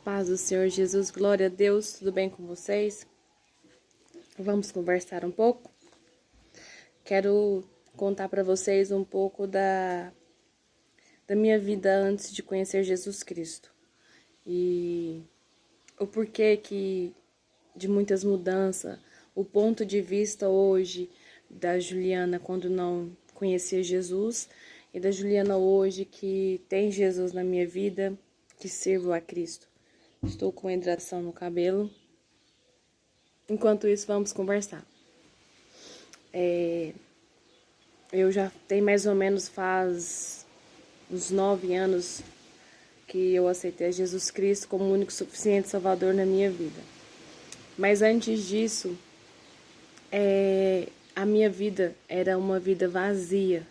Paz do Senhor Jesus, glória a Deus, tudo bem com vocês? Vamos conversar um pouco? Quero contar para vocês um pouco da minha vida antes de conhecer Jesus Cristo e o porquê que de muitas mudanças, o ponto de vista hoje da Juliana quando não conhecia Jesus e da Juliana hoje que tem Jesus na minha vida, que sirvo a Cristo. Estou com hidratação no cabelo. Enquanto isso, vamos conversar. Eu já tenho mais ou menos faz uns 9 anos que eu aceitei Jesus Cristo como o único suficiente Salvador na minha vida. Mas antes disso, a minha vida era uma vida vazia.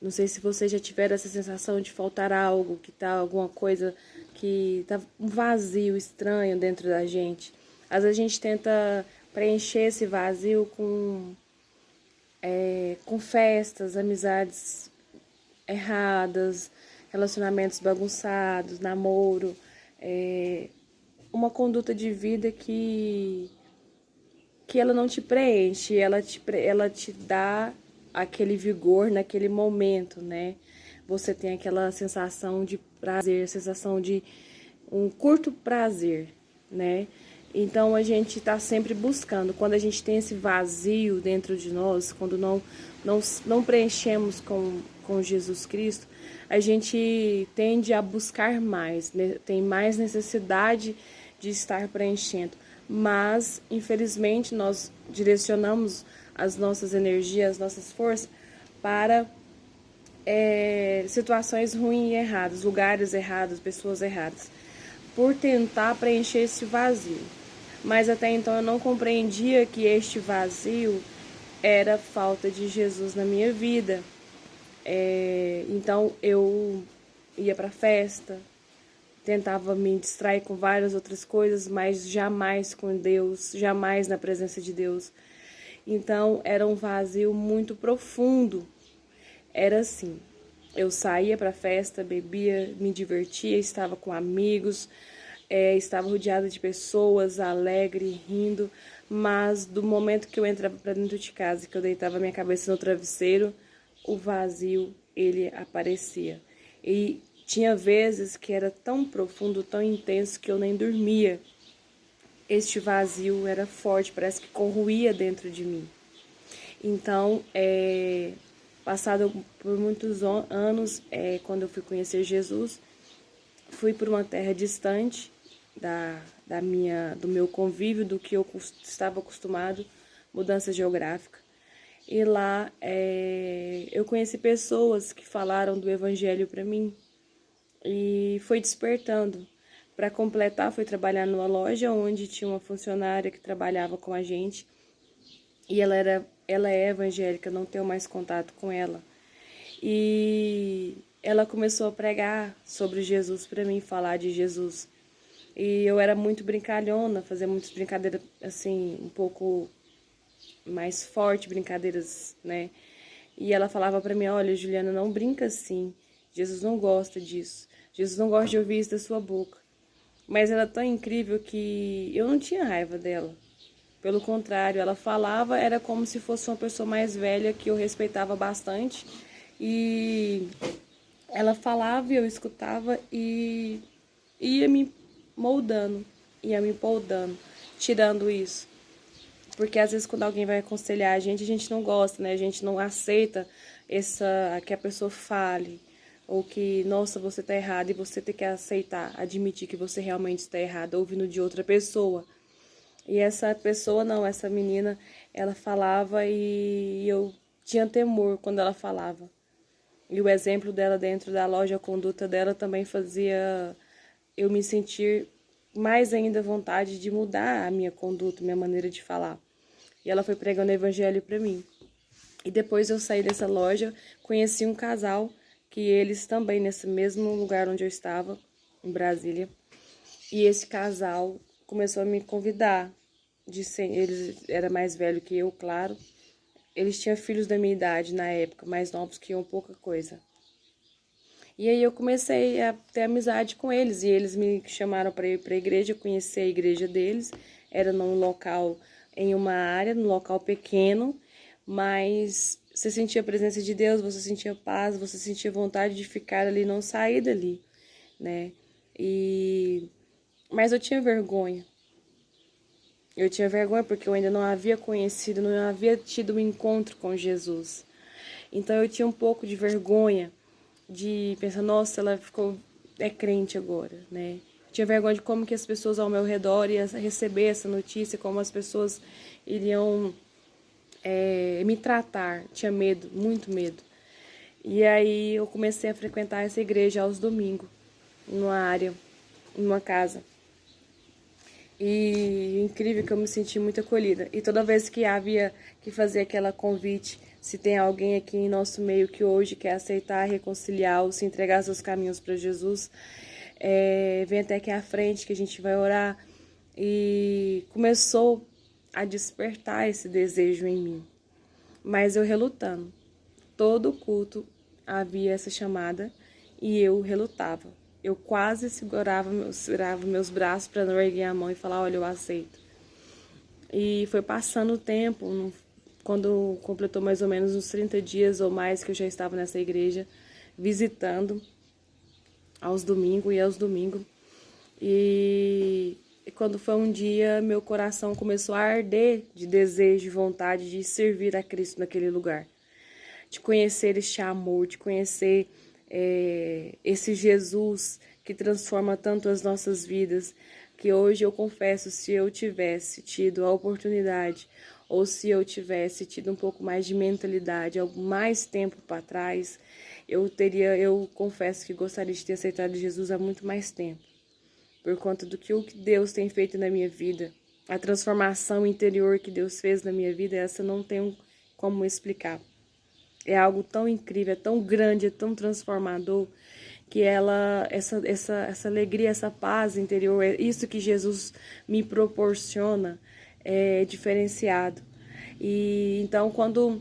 Não sei se vocês já tiveram essa sensação de faltar algo, que tá alguma coisa que tá um vazio estranho dentro da gente. Às vezes a gente tenta preencher esse vazio com festas, amizades erradas, relacionamentos bagunçados, namoro, uma conduta de vida que ela não te preenche, ela te dá aquele vigor naquele momento, né? Você tem aquela sensação de prazer, sensação de um curto prazer, né? Então a gente está sempre buscando. Quando a gente tem esse vazio dentro de nós, quando não preenchemos com Jesus Cristo, a gente tende a buscar mais, né? Tem mais necessidade de estar preenchendo. Mas, infelizmente, nós direcionamos as nossas energias, as nossas forças para situações ruins e erradas, lugares errados, pessoas erradas, por tentar preencher esse vazio. Mas até então eu não compreendia que este vazio era falta de Jesus na minha vida. Então eu ia para festa, tentava me distrair com várias outras coisas, mas jamais com Deus, jamais na presença de Deus. Então era um vazio muito profundo. Era assim, eu saía para festa, bebia, me divertia, estava com amigos, estava rodeada de pessoas, alegre, rindo, mas do momento que eu entrava para dentro de casa, que eu deitava minha cabeça no travesseiro, o vazio, ele aparecia. E tinha vezes que era tão profundo, tão intenso, que eu nem dormia. Este vazio era forte, parece que corroía dentro de mim. Então, passado por muitos anos, quando eu fui conhecer Jesus, fui para uma terra distante do meu convívio, do que eu estava acostumado, mudança geográfica. E lá eu conheci pessoas que falaram do evangelho para mim e foi despertando. Para completar, fui trabalhar numa loja onde tinha uma funcionária que trabalhava com a gente e ela é evangélica, não tenho mais contato com ela. E ela começou a pregar sobre Jesus para mim, falar de Jesus. E eu era muito brincalhona, fazia muitas brincadeiras assim, um pouco mais forte, brincadeiras, né? E ela falava para mim: "Olha, Juliana, não brinca assim. Jesus não gosta disso. Jesus não gosta de ouvir isso da sua boca." Mas ela é tão incrível que eu não tinha raiva dela. Pelo contrário, ela falava, era como se fosse uma pessoa mais velha que eu respeitava bastante. E ela falava e eu escutava e ia me moldando, ia me moldando, tirando isso. Porque às vezes quando alguém vai aconselhar a gente não gosta, né? A gente não aceita que a pessoa fale. Ou que, nossa, você tá errado e você tem que aceitar, admitir que você realmente está errado, ouvindo de outra pessoa. E essa pessoa, não, essa menina, ela falava e eu tinha temor quando ela falava. E o exemplo dela dentro da loja, a conduta dela também fazia eu me sentir mais ainda vontade de mudar a minha conduta, minha maneira de falar. E ela foi pregando o evangelho para mim. E depois eu saí dessa loja, conheci um casal, que eles também nesse mesmo lugar onde eu estava, em Brasília. E esse casal começou a me convidar. Eles era mais velho que eu, claro. Eles tinham filhos da minha idade na época, mais novos que eu, pouca coisa. E aí eu comecei a ter amizade com eles, e eles me chamaram para ir para a igreja, conhecer a igreja deles. Era num local, em uma área, num local pequeno, mas você sentia a presença de Deus, você sentia paz, você sentia vontade de ficar ali, não sair dali, né? Mas eu tinha vergonha. Eu tinha vergonha porque eu ainda não havia conhecido, não havia tido um encontro com Jesus. Então eu tinha um pouco de vergonha de pensar, nossa, ela é crente agora, né? Eu tinha vergonha de como que as pessoas ao meu redor iam receber essa notícia, como as pessoas iriam me tratar. Tinha medo, muito medo. E aí eu comecei a frequentar essa igreja aos domingos, numa área, numa casa. E incrível que eu me senti muito acolhida. E toda vez que havia que fazer aquela convite, se tem alguém aqui em nosso meio que hoje quer aceitar, reconciliar ou se entregar seus caminhos para Jesus, vem até aqui à frente que a gente vai orar. E começou a despertar esse desejo em mim. Mas eu relutando. Todo culto havia essa chamada e eu relutava. Eu quase segurava meus braços para não erguer a mão e falar, olha, eu aceito. E foi passando o tempo, quando completou mais ou menos uns 30 dias ou mais que eu já estava nessa igreja, visitando aos domingos e aos domingos. E quando foi um dia, meu coração começou a arder de desejo e vontade de servir a Cristo naquele lugar. De conhecer este amor, de conhecer esse Jesus que transforma tanto as nossas vidas, que hoje eu confesso, se eu tivesse tido a oportunidade, ou se eu tivesse tido um pouco mais de mentalidade, mais tempo para trás, eu confesso que gostaria de ter aceitado Jesus há muito mais tempo, por conta do que o que Deus tem feito na minha vida, a transformação interior que Deus fez na minha vida, essa não tenho como explicar. É algo tão incrível, é tão grande, é tão transformador, que essa alegria, essa paz interior, é isso que Jesus me proporciona, é diferenciado. E então quando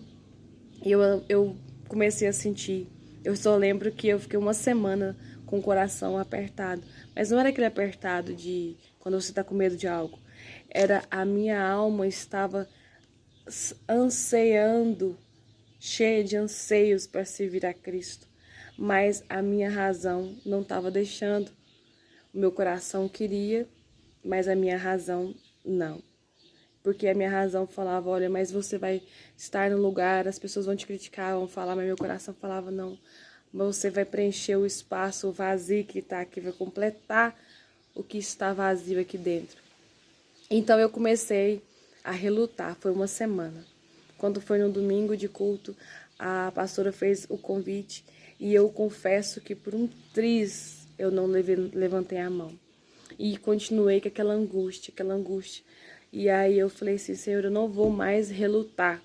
eu comecei a sentir, eu só lembro que eu fiquei uma semana com o coração apertado, mas não era aquele apertado de quando você está com medo de algo, era a minha alma estava ansiando, cheia de anseios para servir a Cristo, mas a minha razão não estava deixando. O meu coração queria, mas a minha razão não. Porque a minha razão falava, olha, mas você vai estar no lugar, as pessoas vão te criticar, vão falar, mas meu coração falava, não. Você vai preencher o espaço, o vazio que está aqui, vai completar o que está vazio aqui dentro. Então eu comecei a relutar, foi uma semana. Quando foi no domingo de culto, a pastora fez o convite e eu confesso que por um triz eu não levantei a mão. E continuei com aquela angústia. E aí eu falei assim, Senhor, eu não vou mais relutar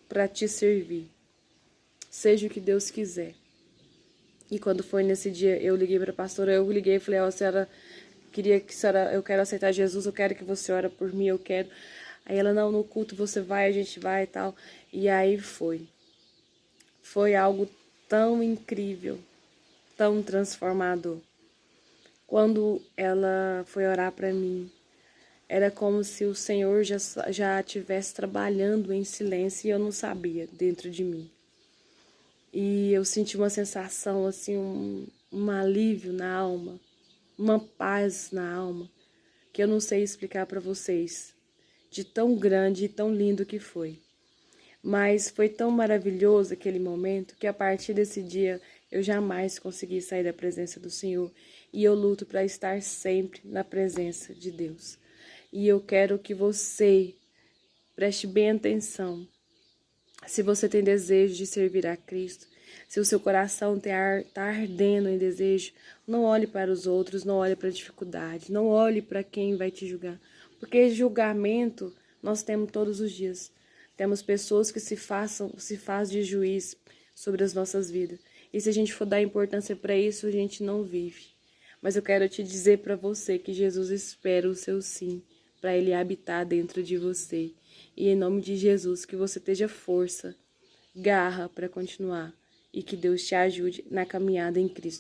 para te servir. Seja o que Deus quiser. E quando foi nesse dia, eu liguei para a pastora, eu liguei e falei, ó, senhora, eu quero aceitar Jesus, eu quero que você ore por mim, eu quero. Aí ela, não, no culto você vai, a gente vai e tal. E aí foi. Foi algo tão incrível, tão transformador. Quando ela foi orar para mim, era como se o Senhor já estivesse trabalhando em silêncio e eu não sabia dentro de mim. E eu senti uma sensação, assim, um alívio na alma, uma paz na alma, que eu não sei explicar para vocês, de tão grande e tão lindo que foi. Mas foi tão maravilhoso aquele momento que a partir desse dia eu jamais consegui sair da presença do Senhor e eu luto para estar sempre na presença de Deus. E eu quero que você preste bem atenção. Se você tem desejo de servir a Cristo, se o seu coração está ardendo em desejo, não olhe para os outros, não olhe para a dificuldade, não olhe para quem vai te julgar. Porque julgamento nós temos todos os dias. Temos pessoas que se faz de juiz sobre as nossas vidas. E se a gente for dar importância para isso, a gente não vive. Mas eu quero te dizer para você que Jesus espera o seu sim, para Ele habitar dentro de você. E em nome de Jesus, que você tenha força, garra para continuar e que Deus te ajude na caminhada em Cristo.